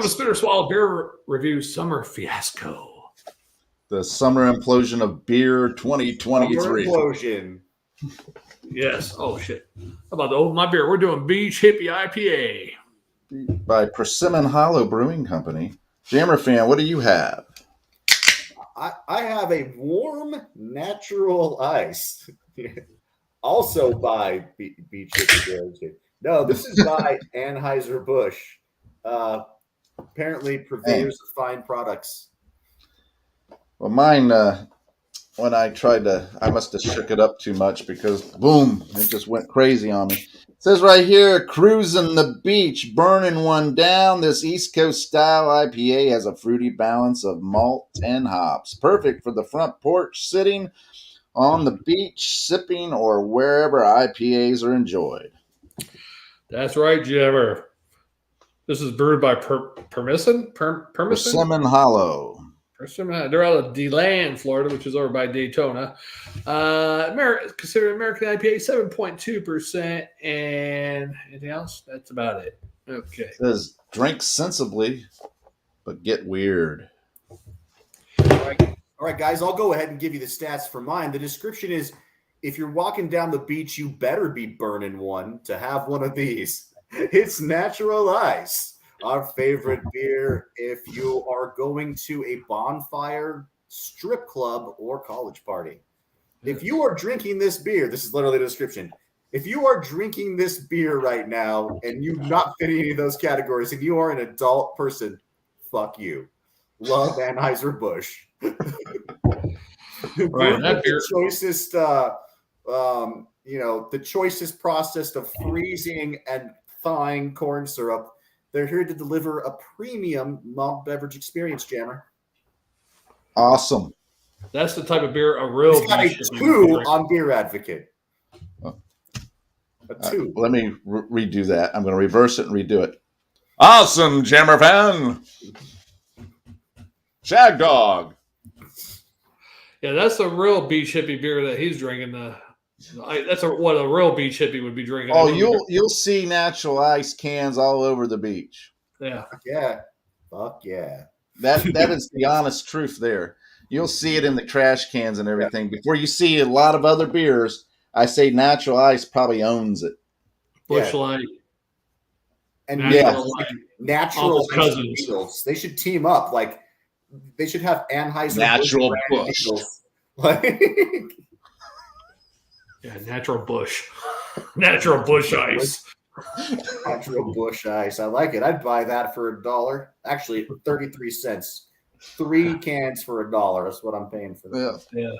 Welcome to Spinner Swallow Beer Review Summer Fiasco. The summer implosion of beer 2023. Summer implosion. Yes. Oh, shit. How about my beer? We're doing Beach Hippie IPA. By Persimmon Hollow Brewing Company. JammerFan, what do you have? I have a warm natural ice. Also by Beach Hippie. No, this is by Anheuser-Busch. Apparently purveyors of fine products. Well, mine, when I tried to, I must have shook it up too much because, boom, it just went crazy on me. It says right here, cruising the beach, burning one down. This East Coast style IPA has a fruity balance of malt and hops. Perfect for the front porch, sitting on the beach, sipping, or wherever IPAs are enjoyed. That's right, Jammer. This is brewed by Persimmon Hollow. They're out of DeLand, Florida, which is over by Daytona. Considered American IPA, 7.2%. And anything else? That's about it. Okay. It says, drink sensibly, but get weird. All right, guys, I'll go ahead and give you the stats for mine. The description is, if you're walking down the beach, you better be burning one to have one of these. It's natural ice. Our favorite beer if you are going to a bonfire, strip club, or college party. If you are drinking this beer, this is literally the description. If you are drinking this beer right now and you not fit any of those categories and you are an adult person, fuck you. Love Anheuser-Busch. Right, that beer. The choicest process of freezing and thawing corn syrup. They're here to deliver a premium malt beverage experience, Jammer. Awesome. That's the type of beer a real He's got a 2 on Beer Advocate. A 2. Let me redo that. I'm going to reverse it and redo it. Awesome, JammerFan. Shagdog. Yeah, that's a real beach hippie beer that he's drinking. That's what a real beach hippie would be drinking. Oh, you'll see natural ice cans all over the beach. Yeah. Fuck yeah. That is the honest truth there. You'll see it in the trash cans and everything. Before you see a lot of other beers, I say natural ice probably owns it. Busch Light. And natural cousins. Beatles. They should team up. Like they should have Anheuser Natural Busch. Yeah, natural Busch. Natural Busch ice. Natural Busch ice. I like it. I'd buy that for $1. Actually, 33 cents. 3 cans for $1. That's what I'm paying for that. Yeah.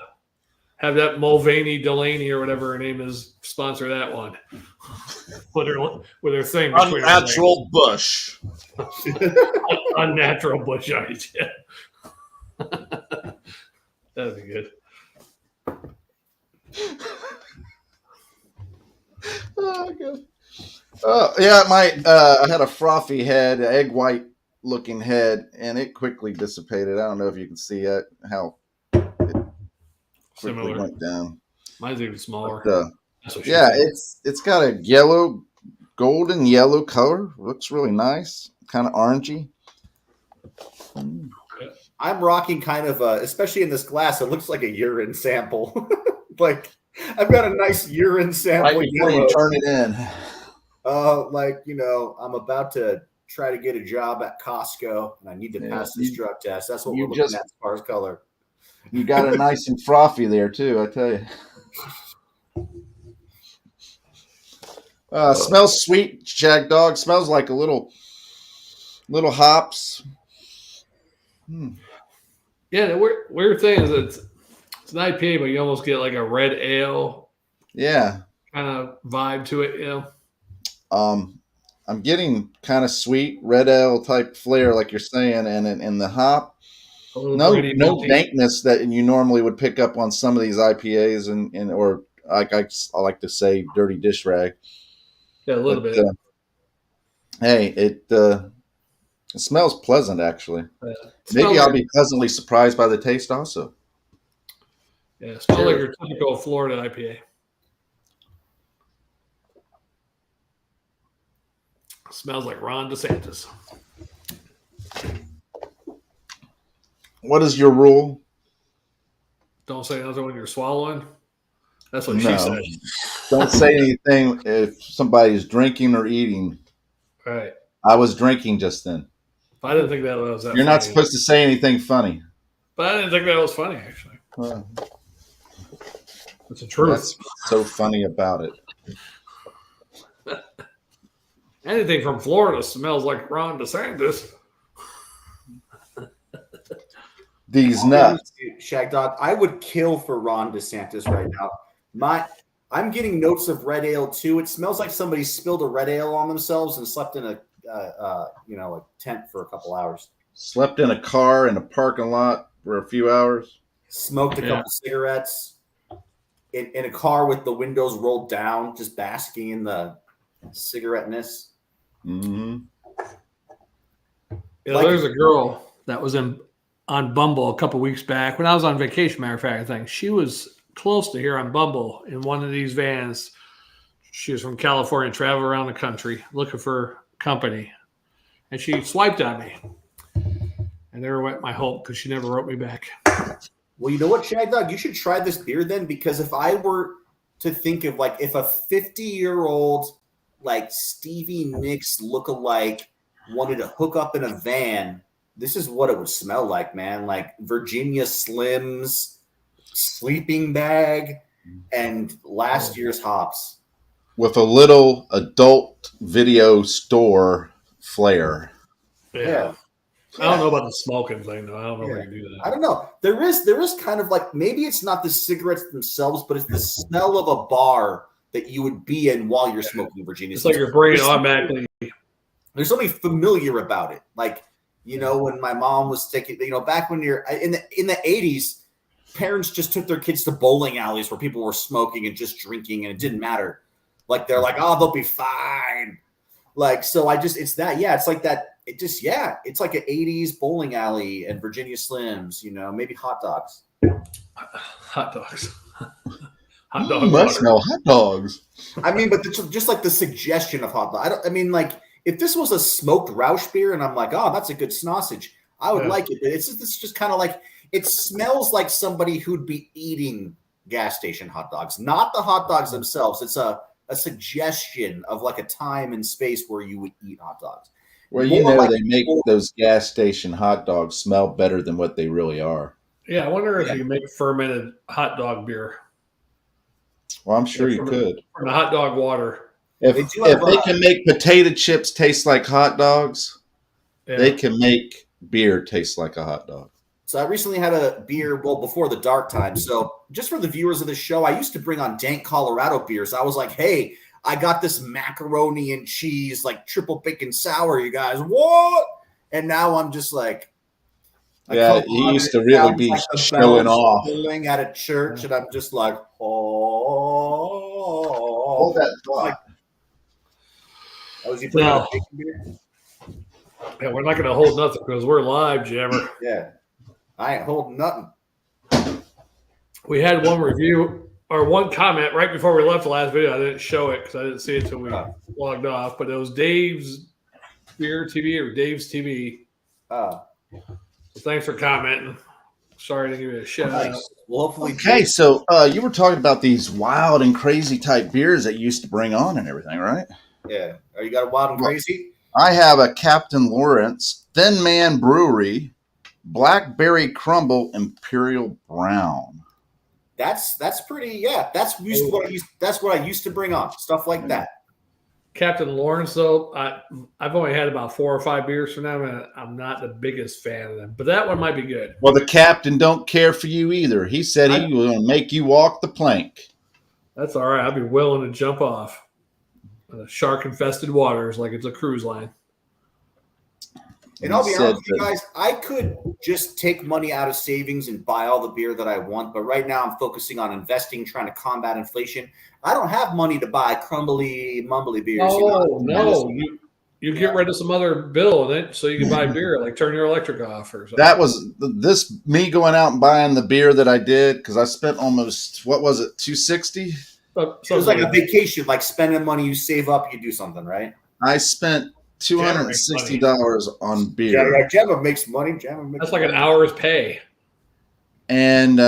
Have that Mulvaney Delaney or whatever her name is sponsor that one. with her thing. Unnatural Busch. Unnatural Busch ice. Yeah. That'd be good. Oh, good. Yeah, I had a frothy head, egg white looking head, and it quickly dissipated. I don't know if you can see it, how it quickly went down. Mine's even smaller. But, it's got a golden yellow color. Looks really nice, kind of orangey. I'm rocking kind of especially in this glass, it looks like a urine sample. Like I've got a nice urine sample. Right before you turn it in. I'm about to try to get a job at Costco, and I need to pass this drug test. That's what we're looking at as far as color. You got it nice and frothy there, too, I tell you. Smells sweet, Shagdog. Smells like a little hops. Yeah, the weird thing is it's an IPA, but you almost get like a red ale. Yeah. Kind of vibe to it, you know. I'm getting kind of sweet red ale type flair, like you're saying, and in the hop, no dankness that you normally would pick up on some of these IPAs, or like I like to say, dirty dish rag. Yeah, a little bit. It smells pleasant, actually. Maybe I'll be pleasantly surprised by the taste, also. Yeah, it smells like your typical Florida IPA. Smells like Ron DeSantis. What is your rule? Don't say nothing when you're swallowing. That's what she No. said. Don't say anything if somebody's drinking or eating. Right. I was drinking just then. I didn't think that was that You're funny. not supposed to say anything funny. But I didn't think that was funny, actually. Well, It's the truth. that's what's so funny about it. Anything from Florida smells like Ron DeSantis. These nuts. Shagdog, I would kill for Ron DeSantis right now. I'm getting notes of red ale too. It smells like somebody spilled a red ale on themselves and slept in a tent for a couple hours. Slept in a car in a parking lot for a few hours. Smoked a couple cigarettes in a car with the windows rolled down, just basking in the cigarette-ness. Mm-hmm. There's a girl that was on Bumble a couple weeks back when I was on vacation. Matter of fact, I think she was close to here on Bumble in one of these vans. She was from California, traveled around the country looking for company, and she swiped on me. And there went my hope because she never wrote me back. Well, you know what, Shagdog? You should try this beer then, because if I were to think of like if a 50-year-old like Stevie Nicks lookalike wanted to hook up in a van, this is what it would smell like, man. Like Virginia Slims, sleeping bag, and last year's hops. With a little adult video store flair. Yeah. I don't know about the smoking thing, though. I don't know where you do that. I don't know. There is kind of like, maybe it's not the cigarettes themselves, but it's the smell of a bar that you would be in while you're smoking Virginia. It's like your brain automatically. There's something familiar about it. Like, you know, when my mom was taking, you know, back when you're in the 80s, parents just took their kids to bowling alleys where people were smoking and just drinking, and it didn't matter. Like, they're like, oh, they'll be fine. Like, so it's that, it's like that. It's like an 80s bowling alley and Virginia Slims, you know, maybe hot dogs. Hot dogs. Hot dog. I smell hot dogs. I mean, but just like the suggestion of hot dog. Like, if this was a smoked Rausch beer and I'm like, oh, that's a good sausage, I would like it. But it's just kind of like, it smells like somebody who'd be eating gas station hot dogs, not the hot dogs themselves. It's a suggestion of like a time and space where you would eat hot dogs. Well, you know, they make those gas station hot dogs smell better than what they really are. Yeah, I wonder if you can make fermented hot dog beer. Well, I'm sure you could. From the hot dog water. If they can make potato chips taste like hot dogs, they can make beer taste like a hot dog. So I recently had a beer, before the dark time. So just for the viewers of the show, I used to bring on dank Colorado beers. I was like, hey, I got this macaroni and cheese, like triple bacon sour, you guys. What? And now I'm just like, he used to really be showing off. At a church, and I'm just like, Hold that thought. Was he putting a bacon beer? Yeah, we're not going to hold nothing because we're live, Jammer. Yeah. I ain't holding nothing. We had one review or one comment right before we left the last video. I didn't show it because I didn't see it until we logged off. But it was Dave's Beer TV or Dave's TV. So thanks for commenting. Sorry to give you a shout out. Well, hopefully. Okay, so you were talking about these wild and crazy type beers that you used to bring on and everything, right? Yeah. You got a wild and crazy? I have a Captain Lawrence Thin Man Brewery Blackberry Crumble Imperial Brown. That's pretty. Yeah, that's what I used to bring on, stuff like that. Captain Lawrence, though, I've only had about 4 or 5 beers from them, and I'm not the biggest fan of them. But that one might be good. Well, the captain don't care for you either. He said he was going to make you walk the plank. That's all right. I'll be willing to jump off the shark-infested waters like it's a cruise line. And I'll be honest with you guys, I could just take money out of savings and buy all the beer that I want. But right now I'm focusing on investing, trying to combat inflation. I don't have money to buy crumbly, mumbly beers. No. You get rid of some other bill so you can buy beer, like turn your electric off or something. That was me going out and buying the beer that I did because I spent almost, what was it, $260? It was like a vacation, like spending money you save up, you do something, right? I spent $260 on Yeah, beer. yeah, Jammer makes money. Jammer makes That's like an money. hour's pay. And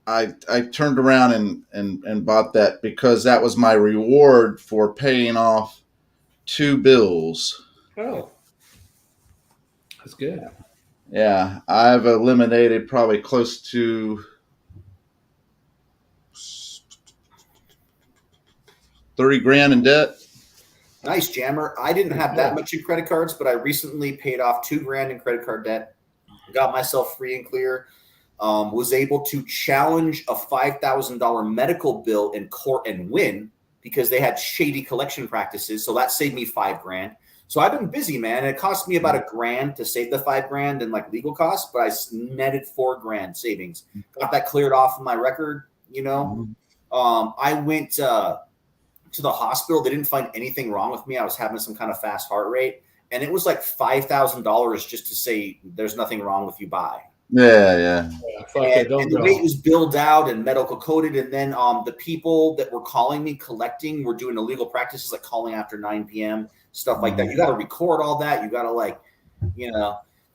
I turned around and bought that because that was my reward for paying off 2 bills. Oh, that's good. Yeah, I've eliminated probably close to 30 grand in debt. Nice, Jammer. I didn't have that much in credit cards, but I recently paid off $2,000 in credit card debt. Got myself free and clear. Was able to challenge a $5,000 medical bill in court and win because they had shady collection practices. So that saved me $5,000. So I've been busy, man. It cost me about $1,000 to save the $5,000 in like legal costs, but I netted $4,000 savings. Got that cleared off of my record. I went to the hospital. They didn't find anything wrong with me. I was having some kind of fast heart rate, and it was like $5,000 just to say there's nothing wrong with you. Bye. Yeah. And the way it was billed out and medical coded, and then the people that were calling me collecting were doing illegal practices like calling after 9 p.m. stuff like that. You got to record all that. You got to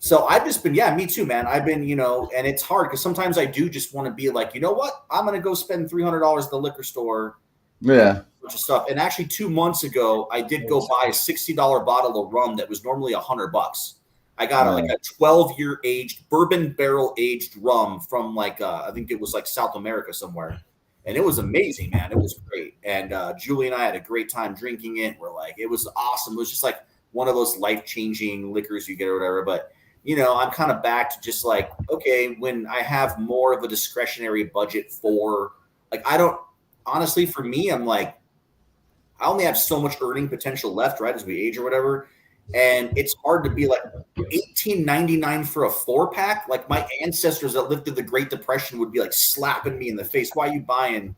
So I've just been, me too, man. I've been, and it's hard because sometimes I do just want to be like, you know what? I'm going to go spend $300 at the liquor store. Yeah. Bunch of stuff. And actually 2 months ago, I did go buy a $60 bottle of rum that was normally $100. I got like a 12-year aged bourbon barrel aged rum from I think it was like South America somewhere. And it was amazing, man. It was great. And Julie and I had a great time drinking it. We're like, it was awesome. It was just like one of those life-changing liquors you get or whatever. But, I'm kind of back to just like, okay, when I have more of a discretionary budget for honestly, for me, I'm like, I only have so much earning potential left, right, as we age or whatever. And it's hard to be like $18.99 for a 4-pack. Like my ancestors that lived through the Great Depression would be like slapping me in the face. Why are you buying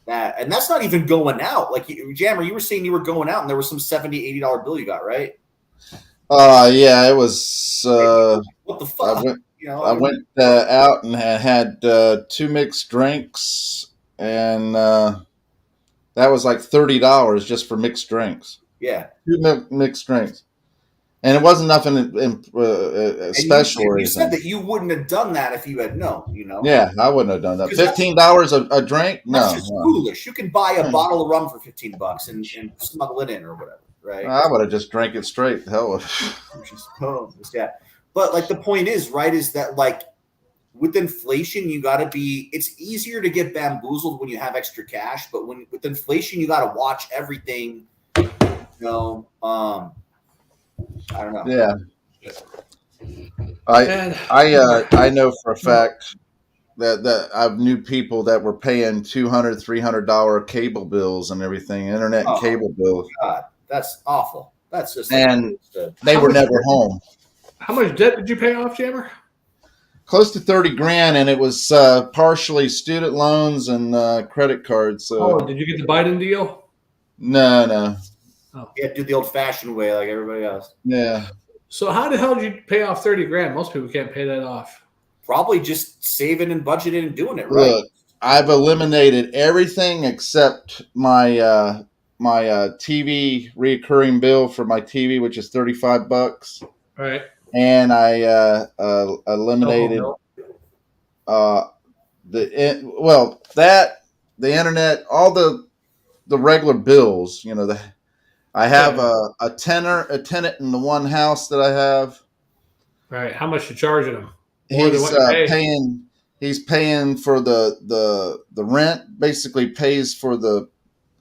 that? And that's not even going out. Like Jammer, you were saying you were going out and there was some $70, $80 bill you got, right? Yeah, it was. What the fuck? I went out and had 2 mixed drinks, and that was like $30 just for mixed drinks. Yeah, 2 mixed drinks. And it wasn't nothing special or anything. You said that you wouldn't have done that if you had known, Yeah, I wouldn't have done that. $15 a drink? No. That's just foolish. You can buy a bottle of rum for $15 and smuggle it in or whatever, right? I would have just drank it straight. Hell. Yeah. But like the point is, right, is that like with inflation, you got to be, it's easier to get bamboozled when you have extra cash. But with inflation, you got to watch everything, I don't know. Yeah, I know for a fact that I've knew people that were paying $200, $300 cable bills and everything, internet and cable bills. God, that's awful. That's just they were never home. How much debt did you pay off, Jammer? Close to 30 grand, and it was partially student loans and credit cards. So. Did you get the Biden deal? No. Oh. Yeah, do the old-fashioned way like everybody else. Yeah. So how the hell did you pay off 30 grand? Most people can't pay that off. Probably just saving and budgeting and doing it, right? Look, I've eliminated everything except my my TV reoccurring bill for my TV, which is $35. Right. And I eliminated the internet, all the regular bills. I have a tenant in the one house that I have. Right. How much you charging him? He's paying for the rent. Basically, pays for the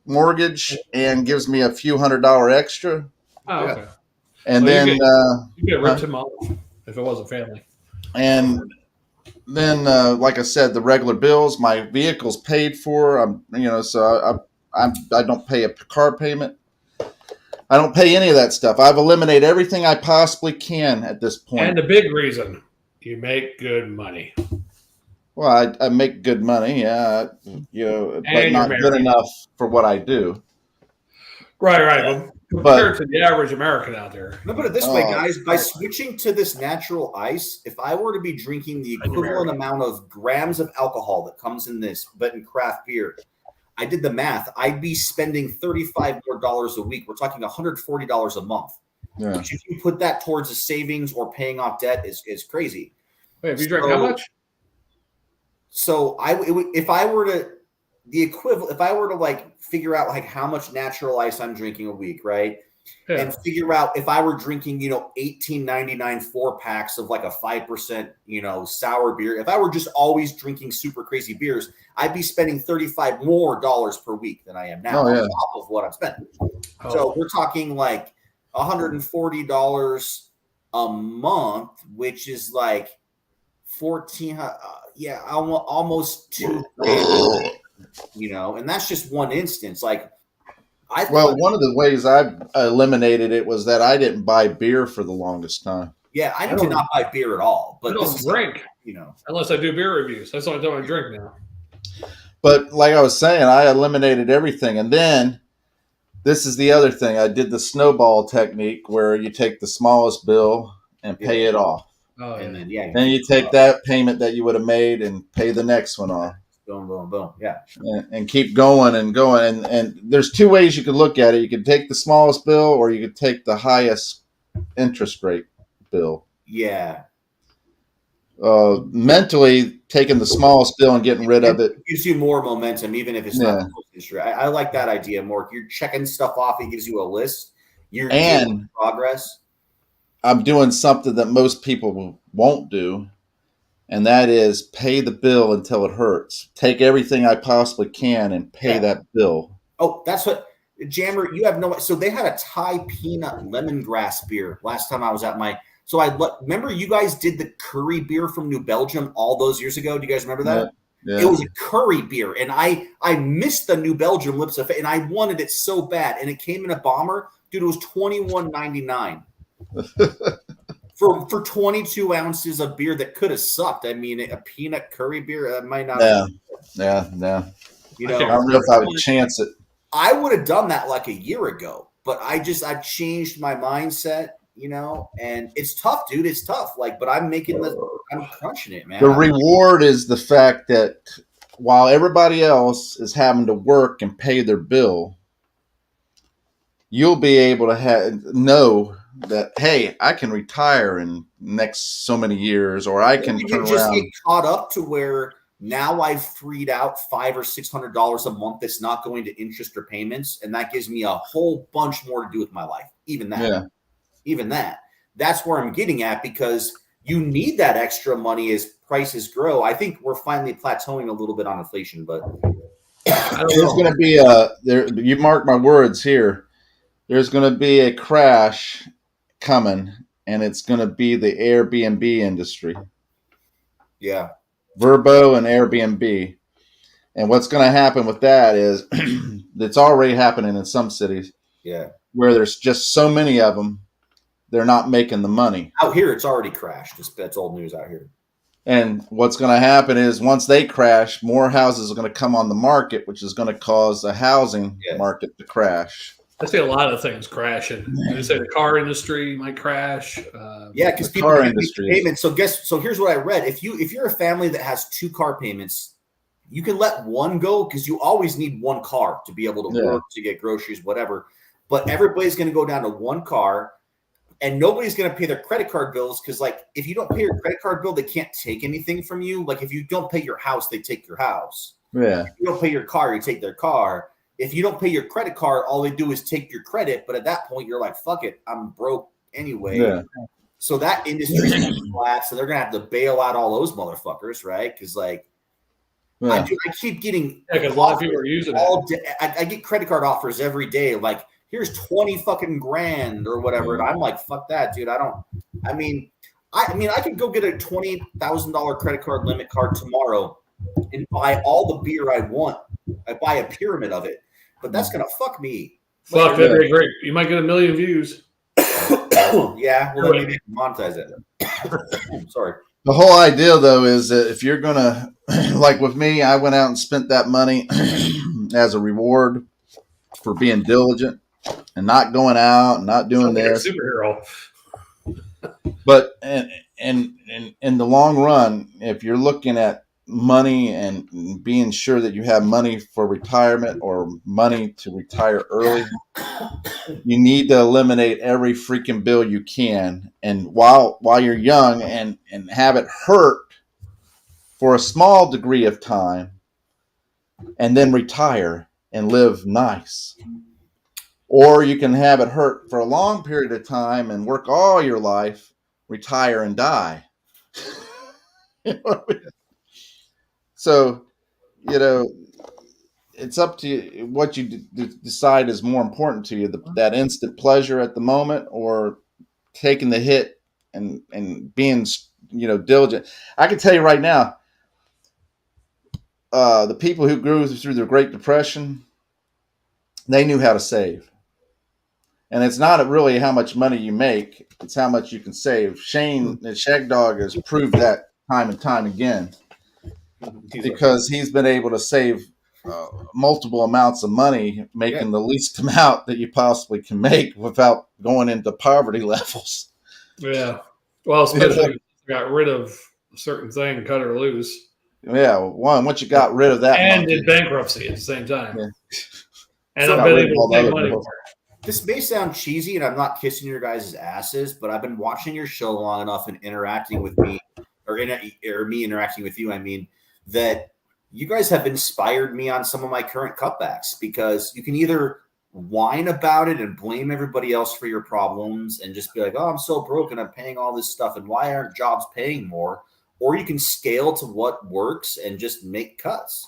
mortgage and gives me a few $100 extra. Oh, okay. And then you get ripped him off if it wasn't family. And then, like I said, the regular bills, my vehicle's paid for. So I don't pay a car payment. I don't pay any of that stuff. I've eliminated everything I possibly can at this point. And the big reason, you make good money. Well, I make good money, yeah, but not good enough for what I do. Right. Compared to the average American out there. No, put it this way, guys. By switching to this natural ice, if I were to be drinking the equivalent amount of grams of alcohol that comes in this, but in craft beer, I did the math. I'd be spending $35 more a week. We're talking $140 a month. Yeah. Which if you put that towards a savings or paying off debt is crazy. Wait, if you drink how much? So if I were to like figure out like how much natural ice I'm drinking a week, right? Yeah. And figure out if I were drinking, $18.99 4-packs of like a 5%, sour beer. If I were just always drinking super crazy beers, I'd be spending $35 more per week than I am now on top of what I'm spending. Oh. So we're talking like $140 a month, which is like 14. Almost $2,000. And that's just one instance. Like, one of the ways I eliminated it was that I didn't buy beer for the longest time. Yeah, I did not buy beer at all. But I don't drink, unless I do beer reviews. That's the only time I drink now. But like I was saying, I eliminated everything. And then this is the other thing. I did the snowball technique where you take the smallest bill and pay it off. Oh, and then you take that payment that you would have made and pay the next one off. Boom, boom, boom. Yeah. And keep going and going. And there's two ways you could look at it. You could take the smallest bill or you could take the highest interest rate bill. Yeah. Mentally, taking the smallest bill and getting rid of it gives you more momentum, even if it's not history. I like that idea more. You're checking stuff off. It gives you a list. You're doing progress. I'm doing something that most people won't do. And that is pay the bill until it hurts. Take everything I possibly can and pay that bill. Oh, that's what Jammer. You have no. So they had a Thai peanut lemongrass beer last time I was at my. So remember you guys did the curry beer from New Belgium all those years ago. Do you guys remember that? Yeah. It was a curry beer, and I missed the New Belgium Lips of Faith, and I wanted it so bad, and it came in a bomber, dude. It was $21.99. For 22 ounces of beer that could have sucked. I mean, a peanut curry beer might not. Yeah. I don't know if I would chance it. I would have done that like a year ago, but I've changed my mindset, and it's tough, dude. It's tough. But I'm crunching it, man. The reward is the fact that while everybody else is having to work and pay their bill, you'll be able to know that, hey, I can retire in next so many years, or I can turn around. Get caught up to where now I've freed out $500 or $600 a month that's not going to interest or payments, and that gives me a whole bunch more to do with my life. Even that. That's where I'm getting at, because you need that extra money as prices grow. I think we're finally plateauing a little bit on inflation, but there's going to be you mark my words here. There's going to be a crash coming, and it's going to be the Airbnb industry. Yeah. Verbo and Airbnb. And what's going to happen with that is it's already happening in some cities. Yeah. Where there's just so many of them, they're not making the money. Out here, it's already crashed. That's old news out here. And what's going to happen is once they crash, more houses are going to come on the market, which is going to cause the housing market to crash. I see a lot of things crashing. I say the car industry might crash. Because people can't make payments. So here's what I read. If you're a family that has 2 car payments, you can let one go because you always need one car to be able to work, to get groceries, whatever. But everybody's going to go down to one car, and nobody's going to pay their credit card bills because, if you don't pay your credit card bill, they can't take anything from you. If you don't pay your house, they take your house. Yeah. If you don't pay your car, you take their car. If you don't pay your credit card, all they do is take your credit. But at that point, you're like, fuck it, I'm broke anyway. Yeah. So that industry's going to collapse. So they're going to have to bail out all those motherfuckers, right? Because, I keep getting a lot of people are using it. I get credit card offers every day. Here's 20 fucking grand or whatever. And I'm like, fuck that, dude. I could go get a $20,000 credit card limit card tomorrow and buy all the beer I want. I buy a pyramid of it. But that's going to fuck me. Fuck, that'd be great. You might get 1 million views. Yeah, well, maybe I can monetize it. Sorry. The whole idea, though, is that if you're going to, with me, I went out and spent that money as a reward for being diligent and not going out and not doing this. Superhero. But in the long run, if you're looking at money and being sure that you have money for retirement or money to retire early, you need to eliminate every freaking bill you can. And while you're young and have it hurt for a small degree of time and then retire and live nice. Or you can have it hurt for a long period of time and work all your life, retire and die. You know what I mean? So, it's up to you what you decide is more important to you, that instant pleasure at the moment or taking the hit and being, diligent. I can tell you right now, the people who grew through the Great Depression, they knew how to save. And it's not really how much money you make, it's how much you can save. Shane, the Shagdog, has proved that time and time again because he's been able to save multiple amounts of money, making the least amount that you possibly can make without going into poverty levels. Yeah. Well, especially if you got rid of a certain thing, cut her loose. Yeah. Once you got rid of that and monkey, in bankruptcy at the same time. Yeah. And So I've been able to take money for it. This may sound cheesy, and I'm not kissing your guys' asses, but I've been watching your show long enough and interacting with me, or me interacting with you, I mean, that you guys have inspired me on some of my current cutbacks, because you can either whine about it and blame everybody else for your problems and just be like, oh, I'm so broke and I'm paying all this stuff, and why aren't jobs paying more? Or you can scale to what works and just make cuts.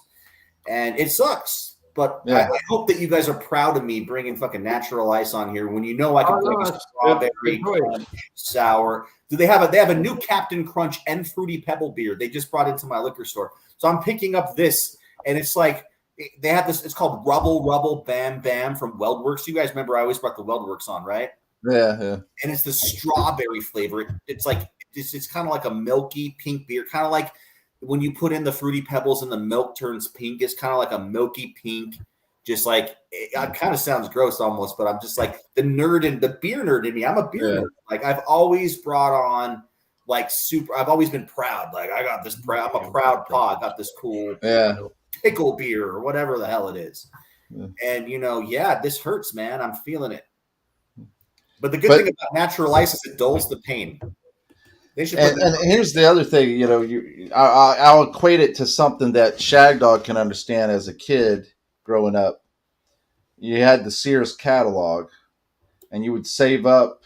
And it sucks. But I hope that you guys are proud of me bringing fucking natural ice on here when you know I can bring strawberry, crunch, sour. They have a new Captain Crunch and Fruity Pebble beer they just brought into my liquor store. So I'm picking up this, and it's like they have this. It's called Rubble Bam Bam from Weldworks. You guys remember I always brought the Weldworks on, right? Yeah. And it's the strawberry flavor. It's like it's kind of like a milky pink beer, kind of like when you put in the Fruity Pebbles and the milk turns pink. It's kind of like a milky pink, just like it kind of sounds gross almost, but I'm just like the beer nerd in me. I'm a beer nerd. Like I've always brought on like I've always been proud. Like I got this proud. I'm a proud paw. I got this cool pickle beer or whatever the hell it is. Yeah. And this hurts, man. I'm feeling it. But the good thing about natural ice is it dulls the pain. And here's the other thing, I'll equate it to something that Shagdog can understand as a kid growing up. You had the Sears catalog, and you would save up,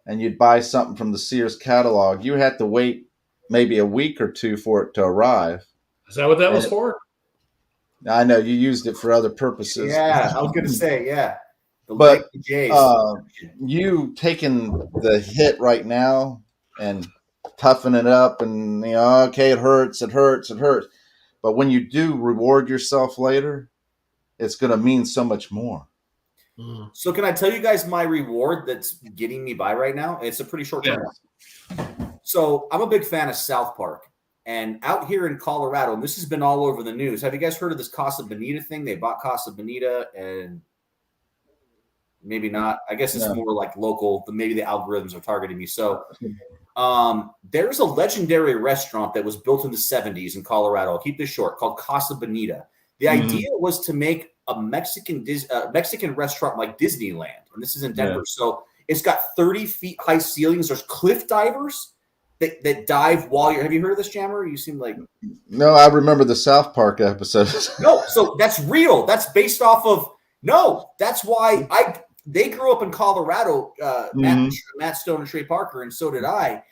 and you'd buy something from the Sears catalog. You had to wait maybe a week or two for it to arrive. Is that what that was for? I know you used it for other purposes. Yeah, I was going to say, yeah. But you taking the hit right now and toughen it up and okay, it hurts. But when you do reward yourself later, it's going to mean so much more. So can I tell you guys my reward that's getting me by right now? It's a pretty short term one. So I'm a big fan of South Park, and out here in Colorado, and this has been all over the news. Have you guys heard of this Casa Bonita thing? They bought Casa Bonita, and maybe not. I guess it's more like local. Maybe the algorithms are targeting me. So there's a legendary restaurant that was built in the 70s in Colorado. I'll keep this short, called Casa Bonita. The idea was to make a Mexican restaurant like Disneyland, and this is in Denver. Yeah. So it's got 30 feet high ceilings. There's cliff divers that dive while you're. Have you heard of this, Jammer? You seem like no. I remember the South Park episode. No, so that's real. That's based off of That's why they grew up in Colorado. Matt Stone and Trey Parker, and so did I.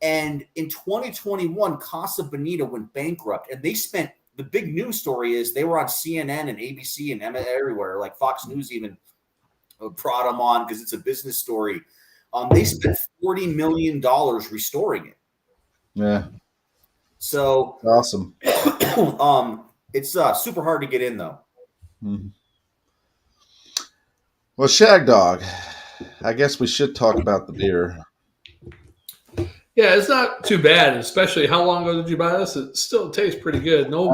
And in 2021, Casa Bonita went bankrupt, and they spent. The big news story is they were on CNN and ABC and everywhere, like Fox News even brought them on because it's a business story. They spent $40 million restoring it. Yeah. So awesome. It's super hard to get in though. Mm-hmm. Well, Shagdog, I guess we should talk about the beer. Yeah, it's not too bad, especially how long ago did you buy this? It still tastes pretty good. No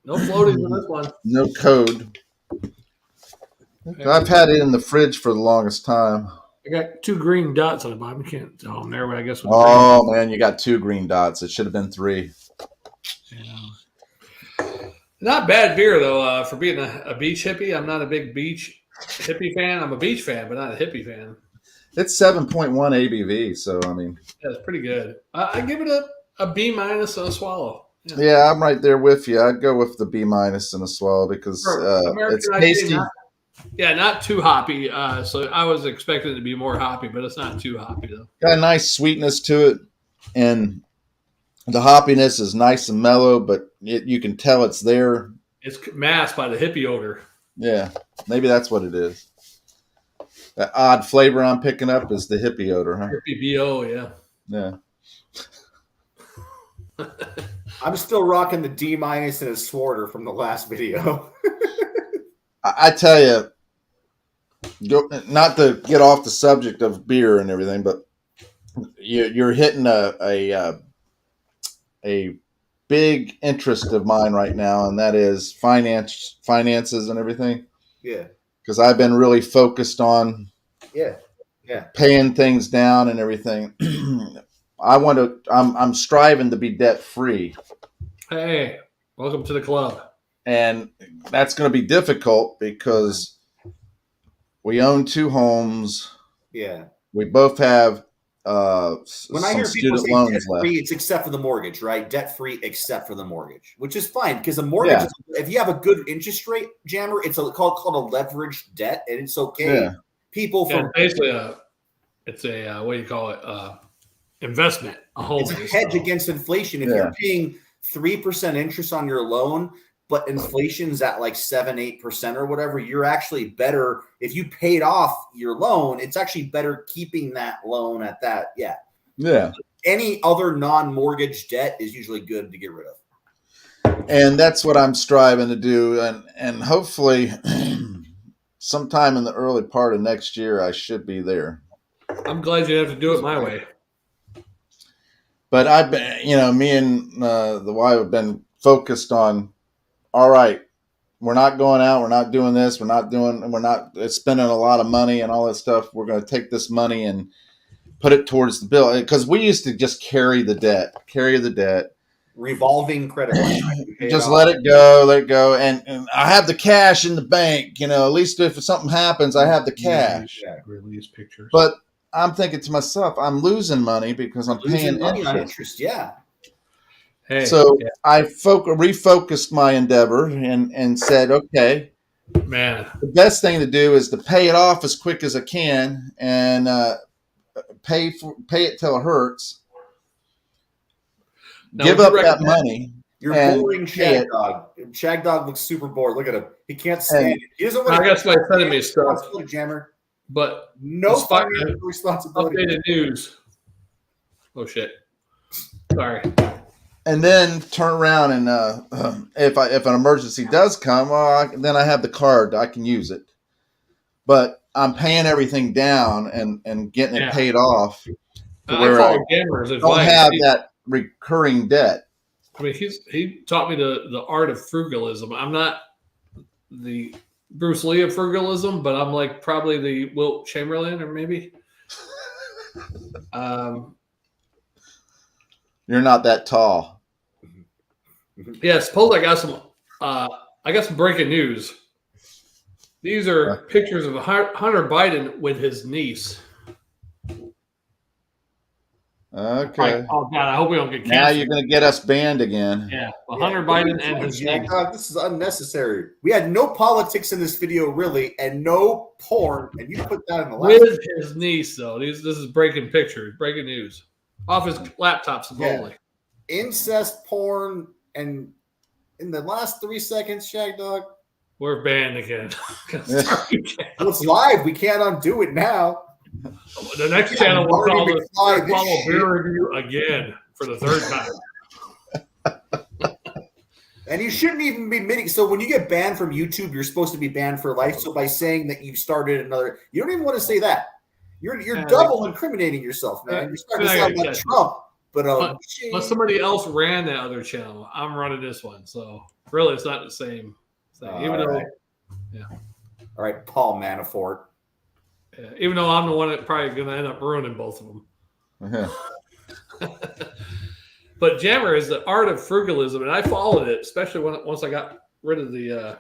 floating in this one. No code. I've had it in the fridge for the longest time. I got 2 green dots on the bottom. You can't tell them there, but I guess. Man, you got 2 green dots. It should have been 3. Not bad beer though. For being a beach hippie, I'm not a big beach hippie fan. I'm a beach fan, but not a hippie fan. It's 7.1 ABV, so I mean, yeah, it's pretty good. I give it a B minus and a swallow. Yeah, I'm right there with you. I'd go with the B minus and a swallow because it's tasty. Not too hoppy. So I was expecting it to be more hoppy, but it's not too hoppy though. Got a nice sweetness to it, and the hoppiness is nice and mellow, but you can tell it's there. It's masked by the hippie odor. Yeah, maybe that's what it is. That odd flavor I'm picking up is the hippie odor, huh? Hippie BO, yeah. Yeah. I'm still rocking the D minus and a Swarter from the last video. I tell you, not to get off the subject of beer and everything, but you're hitting a big interest of mine right now, and that is finances and everything. Yeah. Because I've been really focused on paying things down and everything. I'm striving to be debt free. Hey, welcome to the club. And that's going to be difficult because we own 2 homes. Yeah. We both have when I hear people say loans debt free, left. it's except for the mortgage, right? Debt free except for the mortgage, which is fine because the mortgage, if you have a good interest rate, Jammer, it's called a leveraged debt, and it's okay. Yeah. People from basically it's a what do you call it? Investment. It's a hedge against inflation. If you're paying 3% interest on your loan, but inflation's at like 7-8% or whatever, you're actually better if you paid off your loan. It's actually better keeping that loan at that. Yeah. Any other non-mortgage debt is usually good to get rid of. And that's what I'm striving to do, and hopefully, sometime in the early part of next year, I should be there. I'm glad you have to do it my way. But I've been, me and the wife have been focused on, all right, we're not going out, we're not doing this, we're not spending a lot of money and all that stuff. We're going to take this money and put it towards the bill. Because we used to just carry the debt. Revolving credit line. Just let it go. And I have the cash in the bank, at least if something happens, I have the cash. Yeah, release pictures. But I'm thinking to myself, I'm losing money because I'm paying interest. Yeah. Hey, so I refocused my endeavor and said, okay, man, the best thing to do is to pay it off as quick as I can and pay it till it hurts. Now, give up that money. You're boring Shagdog. Shagdog looks super bored. Look at him. He can't stand it. He doesn't want I guess my sending me stuff. Jammer. But no financial responsibility. Updated news. Oh shit! Sorry. And then turn around and if an emergency does come, then I have the card. I can use it. But I'm paying everything down and getting it paid off. Where I don't have that recurring debt. I mean, he taught me the art of frugalism. I'm not the Bruce Lee of frugalism, but I'm like probably the Wilt Chamberlain or maybe. You're not that tall. Yeah, suppose I got some breaking news. These are pictures of Hunter Biden with his niece. Okay. Oh God, I hope we don't get canceled. Now you're going to get us banned again. Yeah, well, Hunter Biden and his niece. This is unnecessary. We had no politics in this video, really, and no porn, and you put that in the last. With his niece, though. This is breaking pictures, breaking news. Off his laptop, supposedly. Yeah. Incest porn, and in the last 3 seconds, Shagdog. We're banned again. Well, it's live. We can't undo it now. The next channel will follow beer review again for the 3rd time. And you shouldn't even be admitting. So when you get banned from YouTube, you're supposed to be banned for life. So by saying that you started another, you don't even want to say that. You're double incriminating yourself, man. You're starting to sound like Trump. But somebody else ran that other channel. I'm running this one, so really it's not the same thing. Even though, all right, Paul Manafort. Yeah, even though I'm the one that's probably going to end up ruining both of them. But Jammer is the art of frugalism, and I followed it, especially once I got rid of the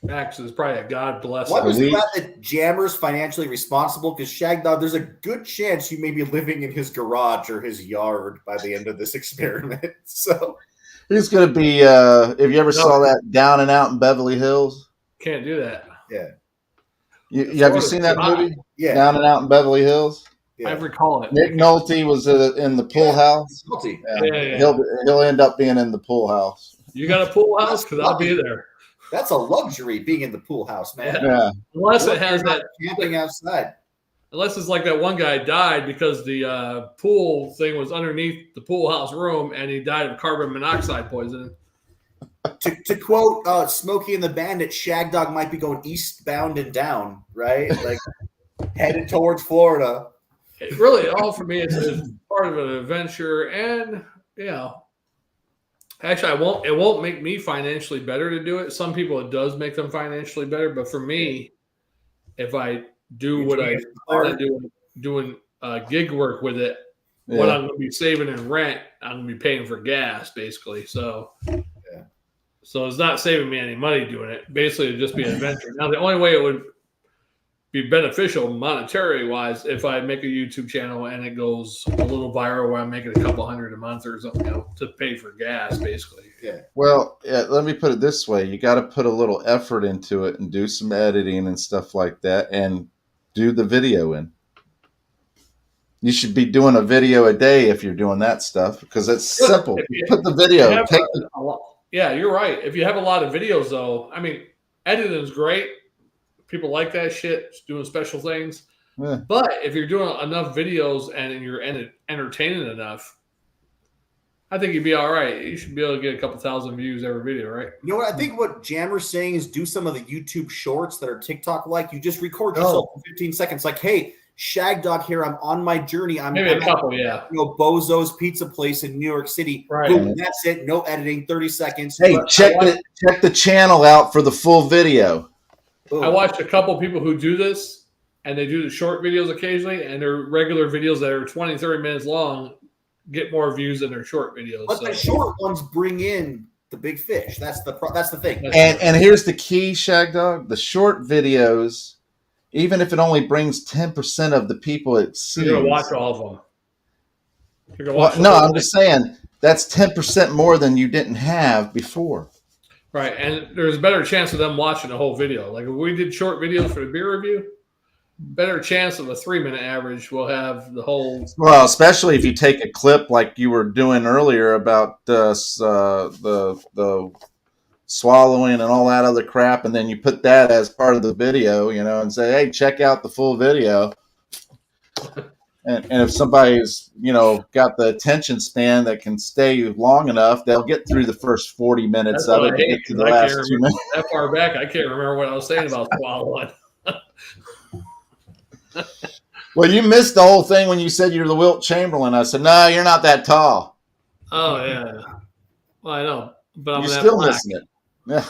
Max. Is probably a God bless. What was glad that Jammer's financially responsible? Because Shagdog, there's a good chance you may be living in his garage or his yard by the end of this experiment. So he's going to be. If you ever saw that Down and Out in Beverly Hills, can't do that. Yeah. Have you seen that movie? Yeah. Down and Out in Beverly Hills. Yeah. I recall it. Nick Nolte was in the pool house. Yeah. He'll end up being in the pool house. You got a pool house? Because I'll be there. That's a luxury, being in the pool house, man. Yeah. Unless it has that camping outside. Unless it's like that one guy died because the pool thing was underneath the pool house room, and he died of carbon monoxide poisoning. To quote Smokey and the Bandit, Shagdog might be going eastbound and down, right? Like headed towards Florida. Really, all for me is part of an adventure, and actually, it won't make me financially better to do it. Some people it does make them financially better, but for me, if I do what I want to do, doing gig work with it, what I'm going to be saving in rent, I'm going to be paying for gas, basically. So, so it's not saving me any money doing it. Basically, it'd just be an adventure. Now, the only way it would be beneficial monetary wise if I make a YouTube channel and it goes a little viral where I'm making a couple $100 a month or something, to pay for gas, basically. Yeah. Well, let me put it this way: you got to put a little effort into it and do some editing and stuff like that, and do the video in. You should be doing a video a day if you're doing that stuff, because it's simple. You put the video. Yeah, you're right. If you have a lot of videos, though, I mean, editing is great. People like that shit, doing special things. Yeah. But if you're doing enough videos and you're entertaining enough, I think you'd be all right. You should be able to get a couple thousand views every video, right? You know what? I think what Jammer's saying is do some of the YouTube shorts that are TikTok-like. You just record yourself for 15 seconds. Like, hey, Shagdog here. I'm on my journey. I'm maybe a couple, Bozo's Pizza Place in New York City. Right. Boom, that's it. No editing. 30 seconds. Hey, check the channel out for the full video. I watched a couple people who do this, and they do the short videos occasionally, and their regular videos that are 20, 30 minutes long get more views than their short videos. But the short ones bring in the big fish. That's the thing. And here's the key, Shagdog. The short videos, even if it only brings 10% of the people it sees. You're going to watch all of them. I'm just saying that's 10% more than you didn't have before. Right, and there's a better chance of them watching the whole video. Like if we did short videos for the beer review, better chance of a 3-minute average we'll have the whole. Well, especially if you take a clip like you were doing earlier about the swallowing and all that other crap, and then you put that as part of the video, and say, hey, check out the full video. And if somebody's, got the attention span that can stay long enough, they'll get through the first 40 minutes of it to get to the last 2 minutes. That far back, I can't remember what I was saying about swallowing. Well, you missed the whole thing when you said you're the Wilt Chamberlain. I said, no, you're not that tall. Oh, yeah. Well, I know. But I'm you're still missing it. Yeah.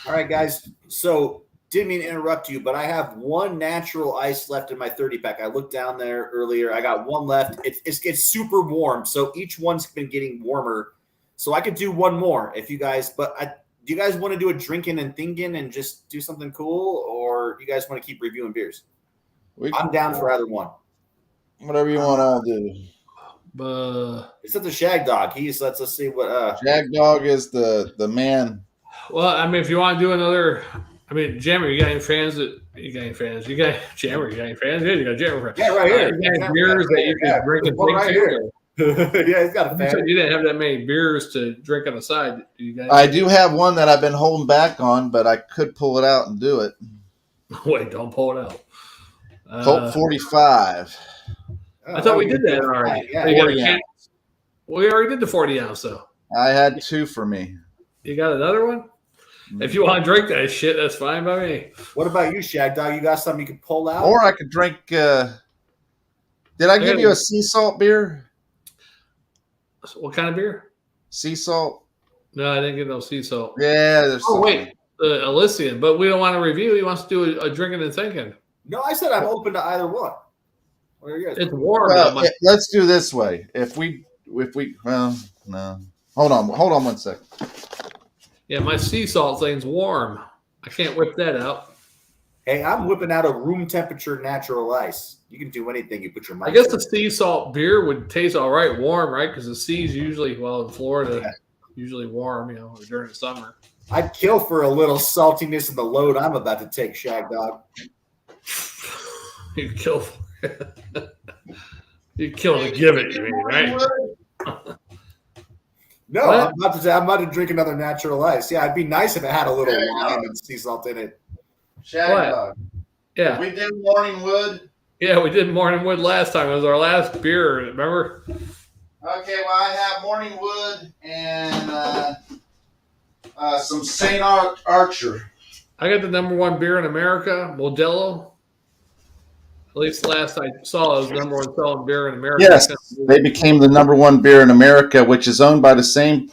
All right, guys. So, didn't mean to interrupt you, but I have one natural ice left in my 30-pack. I looked down there earlier. I got one left. It's super warm, so each one's been getting warmer. So I could do one more if you guys – but do you guys want to do a drinking and thinking and just do something cool, or do you guys want to keep reviewing beers? I'm down for either one. Whatever you want to do. It's at the Shagdog. Let's see what Shagdog is the man. Well, I mean, if you want to do another – I mean, Jammer, you got any fans? You got any fans? You got Jammer, you got any fans? Yeah, you got Jammer. Yeah, right here. You got beers that you can drink and think right here. Yeah, he's got a fan. You said you didn't have that many beers to drink on the side. I do have one that I've been holding back on, but I could pull it out and do it. Wait, don't pull it out. Colt 45. I thought we did that already. Yeah. We already did the 40 ounce, though. I had 2 for me. You got another one? If you want to drink that shit, that's fine by me. What about you, Shagdog? You got something you can pull out? Or I could drink. Did I give you a sea salt beer? What kind of beer? Sea salt. No, I didn't get no sea salt. Yeah, there's. Oh wait, the Elysian, but we don't want to review. He wants to do a drinking and thinking. No, I said I'm open to either one. What are you guys? It's warm. Well, though. let's do this way. If we, well, no. Hold on 1 second. Yeah, my sea salt thing's warm. I can't whip that out. Hey, I'm whipping out a room temperature natural ice. You can do anything you put your I mind guess to. the sea salt beer would taste all right warm, right? Because the sea's usually, well, in Florida, usually warm, during the summer. I'd kill for a little saltiness in the load I'm about to take, Shagdog. You'd kill for it. You'd kill to give it, you mean, right? No, What? I'm about to drink another natural ice. Yeah, it'd be nice if it had a little lime and sea salt in it. Shagdog. Yeah. We did Morning Wood. Yeah, we did Morning Wood last time. It was our last beer, remember? Okay, well, I have Morning Wood and some St. Archer. I got the #1 beer in America, Modelo. At least last I saw, it was the #1 selling beer in America. Yes, they became the #1 beer in America, which is owned by the same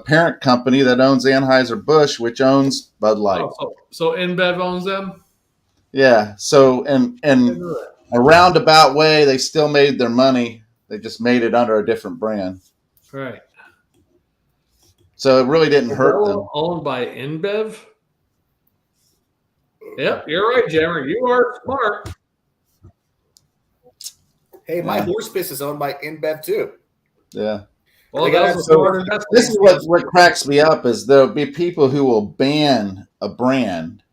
parent company that owns Anheuser-Busch, which owns Bud Light. Oh, so InBev owns them? Yeah, so in a roundabout way, they still made their money. They just made it under a different brand. Right. So it really didn't hurt them. Owned by InBev? Yep, you're right, Jammer. You are smart. Hey, my horse piss is owned by InBev too. Yeah. Well, this is what cracks me up is there'll be people who will ban a brand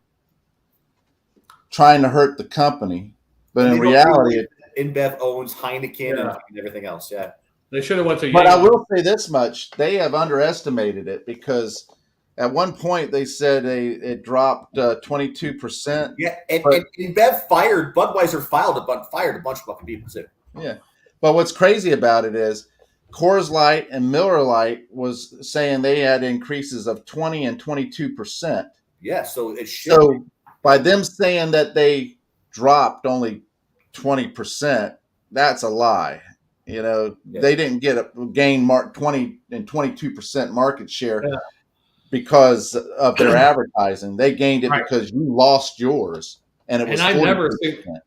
trying to hurt the company, but in reality, InBev owns Heineken and everything else. Yeah, they should have went to. But I will say this much: they have underestimated it because at one point they said it dropped 22%. Yeah, and InBev Budweiser fired a bunch of fucking people too. Yeah, but what's crazy about it is Coors Light and Miller Lite was saying they had increases of 20 and 22%. Yeah, so it should. So by them saying that they dropped only 20%, that's a lie. They didn't gain 20 and 22% market share because of their advertising. They gained it because you lost yours, and it was. And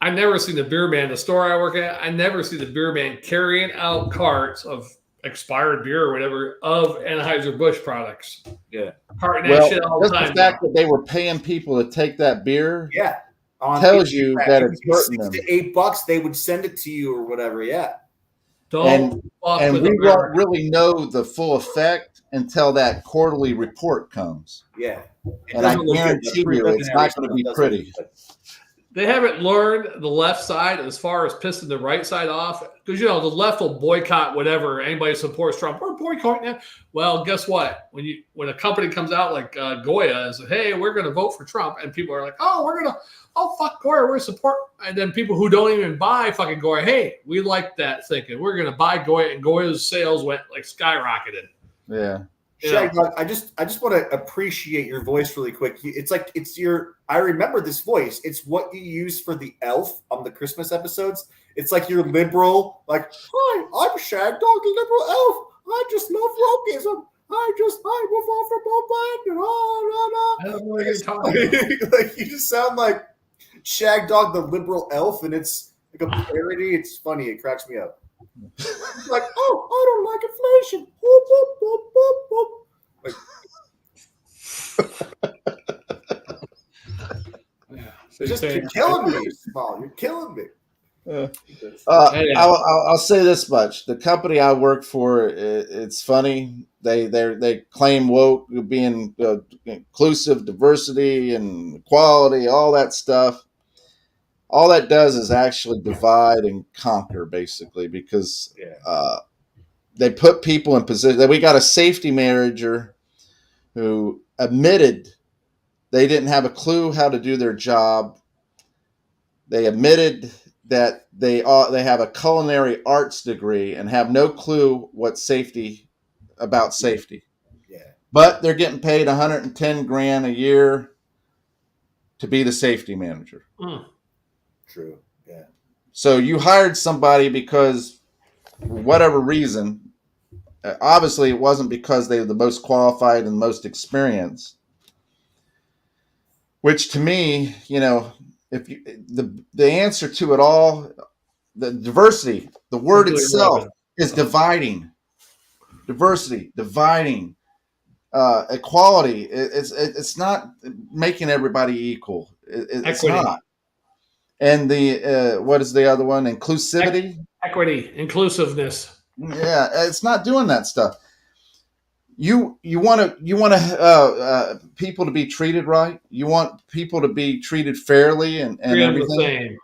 I never seen the beer man. The store I work at, I never see the beer man carrying out carts of expired beer or whatever of Anheuser-Busch products. Yeah, carting that shit all the time. The fact that they were paying people to take that beer, Instagram, tells you that it's hurting them. $6 to $8, they would send it to you or whatever. Yeah, and we won't really know the full effect until that quarterly report comes. Yeah, and I guarantee you, it's not going to be pretty. They haven't learned the left side as far as pissing the right side off. Because, the left will boycott whatever. Anybody supports Trump. We're boycotting that. Well, guess what? When a company comes out like Goya and says, hey, we're going to vote for Trump. And people are like, fuck Goya. We're support. And then people who don't even buy fucking Goya, hey, we like that thinking. We're going to buy Goya. And Goya's sales went like skyrocketed. Yeah. Shagdog, I just want to appreciate your voice really quick. I remember this voice. It's what you use for the elf on the Christmas episodes. It's like your liberal, like, hi, I'm Shagdog, the liberal elf. I just love wokeism. I will vote for Bob Biden. I don't know what you're talking about. Like, you just sound like Shagdog, the liberal elf, and it's like a parody. It's funny. It cracks me up. Like, I don't like inflation. Whoop, whoop, whoop, whoop, whoop. Like, you're killing me, Small. You're killing me. I'll say this much: the company I work for, it's funny. They claim woke, being inclusive, diversity, and equality, all that stuff. All that does is actually divide and conquer, basically, because they put people in position. We got a safety manager who admitted they didn't have a clue how to do their job. They admitted that they have a culinary arts degree and have no clue about safety. Yeah. But they're getting paid $110,000 a year to be the safety manager. True. Yeah. So you hired somebody because, for whatever reason, obviously it wasn't because they were the most qualified and most experienced. Which to me, if you the answer to it all, the diversity, the word itself is dividing. Diversity, dividing, equality. It's not making everybody equal. It's not. And the what is the other one? Inclusivity, equity, inclusiveness. Yeah, it's not doing that stuff. You want people to be treated right. You want people to be treated fairly and everything. The same.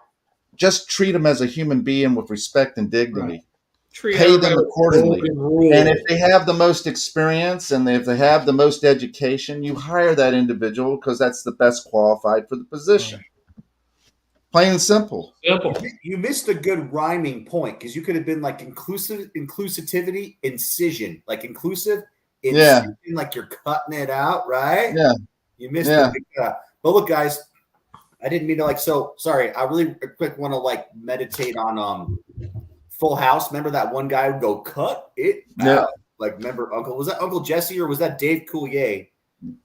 Just treat them as a human being with respect and dignity. Right. Treat Pay them accordingly. And if they have the most experience and if they have the most education, you hire that individual because that's the best qualified for the position. Right. Plain and simple. You missed a good rhyming point because you could have been like inclusivity, incision, like inclusive, incision, like you're cutting it out, right? Yeah. You missed it. But look, guys, I didn't mean to so sorry. I really quick want to meditate on Full House. Remember that one guy would go cut it out? Remember was that Uncle Jesse or was that Dave Coulier,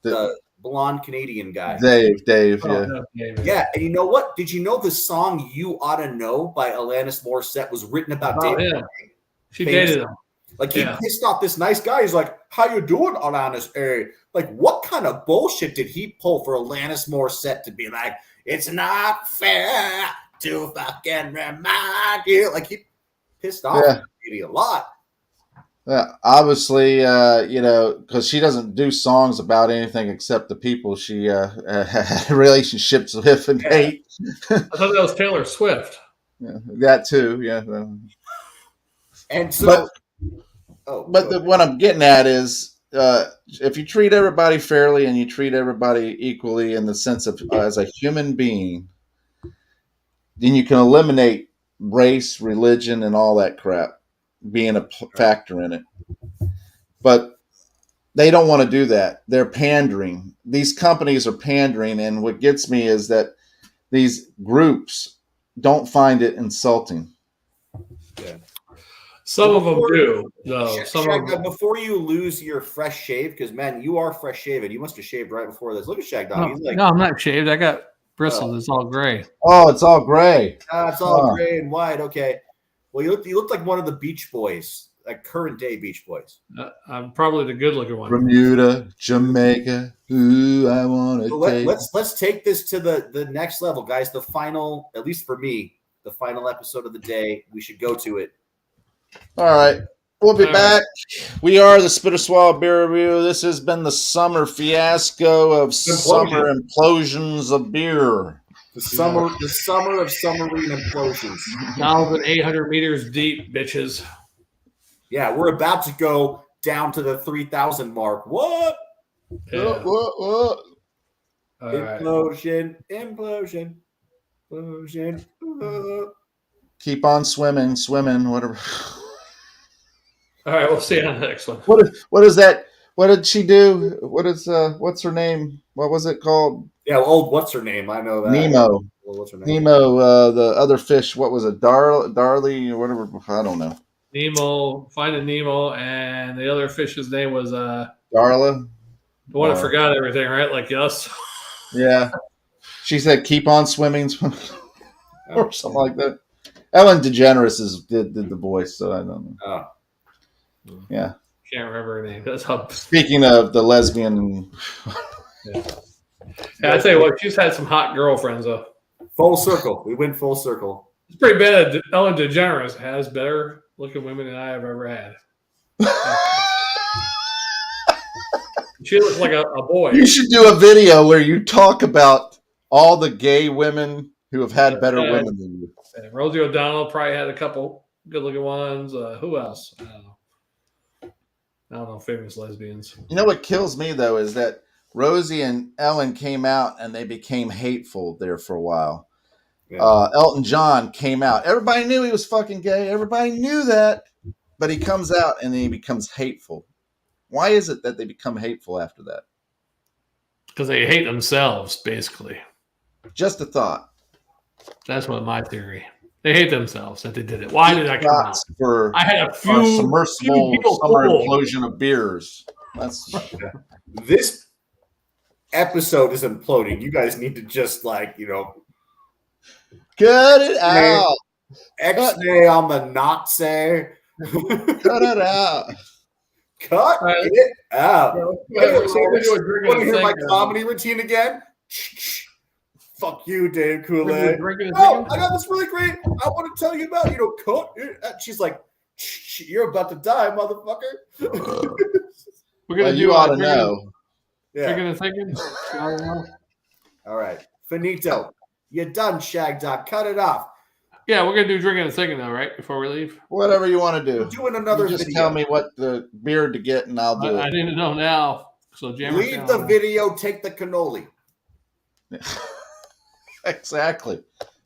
the blonde Canadian guy? Dave, yeah. And you know what? Did you know the song "You Ought to Know" by Alanis Morissette was written about Dave? Yeah. She dated him. He pissed off this nice guy. He's like, "How you doing, Alanis?" Hey. What kind of bullshit did he pull for Alanis Morissette to be like, "It's not fair to fucking remind you"? He pissed off a lot. Yeah, obviously, because she doesn't do songs about anything except the people she had relationships with and hate. I thought that was Taylor Swift. Yeah, that too, yeah. And so, what I'm getting at is, if you treat everybody fairly and you treat everybody equally in the sense of as a human being, then you can eliminate race, religion, and all that crap being a factor in it. But they don't want to do that. They're pandering. These companies are pandering, and what gets me is that these groups don't find it insulting. Yeah. Some of them do, though. Before you lose your fresh shave, because, man, you are fresh shaven. You must have shaved right before this. Look at Shagdog. No, I'm not shaved. I got bristles. It's all gray. Oh, it's all gray. It's all gray and white. Okay. Well, you look like one of the Beach Boys, like current day Beach Boys. I'm probably the good looking one. Bermuda, Jamaica. Ooh, I want to take. Let's take this to the next level, guys. The final, at least for me, the final episode of the day. We should go to it. All right. We'll be back. We are the Spitter Swallow Beer Review. This has been the summer fiasco of summer implosions of beer. The summer of submarine implosions. 1,800 meters deep, bitches. Yeah, we're about to go down to the 3,000 mark. What? Yeah. What? Implosion. Keep on swimming, whatever. All right, we'll see you on the next one. What is that? What did she do? What is what's her name? What was it called? Yeah, what's her name? I know that. Nemo. Well, what's her name? Nemo, the other fish, what was it? Darlie or whatever. I don't know. Nemo, Finding Nemo, and the other fish's name was Darla. The one that forgot everything, right? Like us. Yeah. She said keep on swimming or something like that. Ellen DeGeneres did the voice, so I don't know. Oh. Yeah. Can't remember her name. That's how. Speaking of the lesbian. Yeah, I tell you what, she's had some hot girlfriends though. Full circle. We went full circle. It's pretty bad. Ellen DeGeneres has better looking women than I have ever had. She looks like a boy. You should do a video where you talk about all the gay women who have had better women than you. Rosie O'Donnell probably had a couple good looking ones. Who else? I don't know, famous lesbians. You know what kills me though is that Rosie and Ellen came out and they became hateful there for a while. Yeah. Elton John came out. Everybody knew he was fucking gay. Everybody knew that. But he comes out and then he becomes hateful. Why is it that they become hateful after that? Because they hate themselves, basically. Just a thought. That's what my theory. They hate themselves that they did it. Why did I come out? I had a few submersible summer implosion of beers. This episode is imploding. You guys need to just Cut it out. X-nay on the not say. Cut it out. Cut it out. Yeah, so we're gonna do a drinking Want to hear and my thinking. comedy routine again? Fuck you, Dave We're gonna Kool-Aid. do drinking and No, thinking? I got this really great. I want to tell you about, cut it out. She's like, you're about to die, motherfucker. We're gonna Well, do you ought to drinking- know. Yeah. Drinking and thinking. I don't know. All right. Finito. You're done, Shagdog. Cut it off. Yeah, we're gonna do drinking and thinking though, right? Before we leave. Whatever you want to do. We're doing another You just video. tell me what the beer to get, and I'll do I it. need to know now. So Jammer, Leave the video, take the cannoli. Exactly.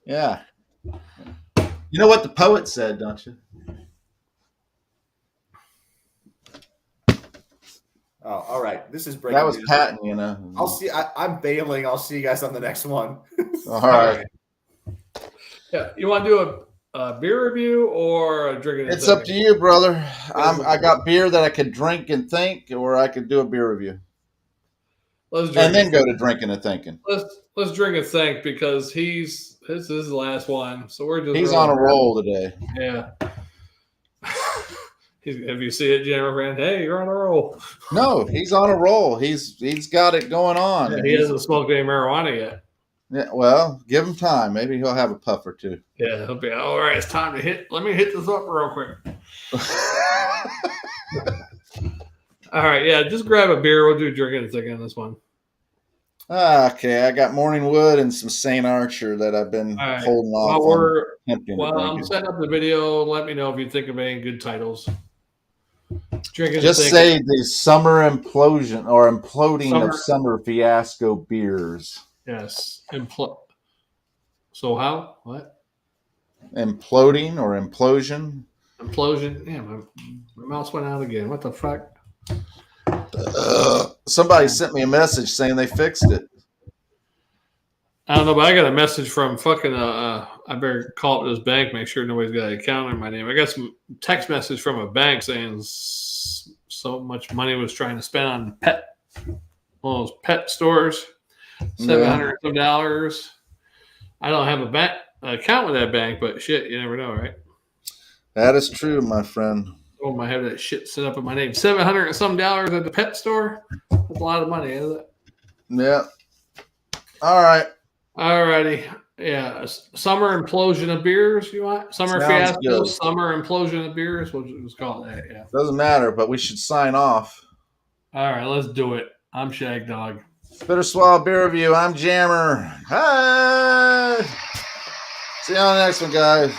Yeah. You know what the poet said, don't you? Oh, all right. This is breaking That was news. Patton, you know. I'll see. I'm bailing. I'll see you guys on the next one. All right. Yeah, you want to do a beer review or a drinking? And It's up to thinking? you, brother. I got beer that I could drink and think, or I could do a beer review. Let's drink And then go to drinking and thinking. Let's drink and think because this is the last one. So we're just He's really on a roll today. Yeah. Have you seen it, JammerFan? Hey, you're on a roll. No, he's on a roll. He's got it going on. Yeah, he hasn't smoked any marijuana yet. Yeah, well, give him time. Maybe he'll have a puff or two. Yeah, he'll be all right. It's time to hit. Let me hit this up real quick. All right, yeah, just grab a beer. We'll do drinking and thinking on this one. Okay, I got Morning Wood and some St. Archer that I've been All right. holding off While on attempting to I'm drink it. setting up the video, let me know if you think of any good titles. Drinking Just and say the summer implosion or imploding Summer- of summer fiasco beers. yes. So how? What? Imploding or implosion. Implosion? Yeah, my mouse went out again. What the fuck? Somebody sent me a message saying they fixed it. I don't know, but I got a message from fucking I better call up this bank, make sure nobody's got an account in my name. I got some text message from a bank saying so much money was trying to spend on one of those pet stores, $700 some dollars. I don't have a account with that bank, but shit, you never know, right? That is true, my friend. Oh, I have that shit set up in my name. $700 and some dollars at the pet store. That's a lot of money, isn't it? Yeah. All right. Alrighty. Yeah. Summer implosion of beers, you want? Summer Sounds fiasco, good. Summer implosion of beers. We'll just call it that, yeah. Doesn't matter, but we should sign off. All right, let's do it. I'm Shagdog. Bitter Swallow Beer Review. I'm Jammer. Hi. See you on the next one, guys.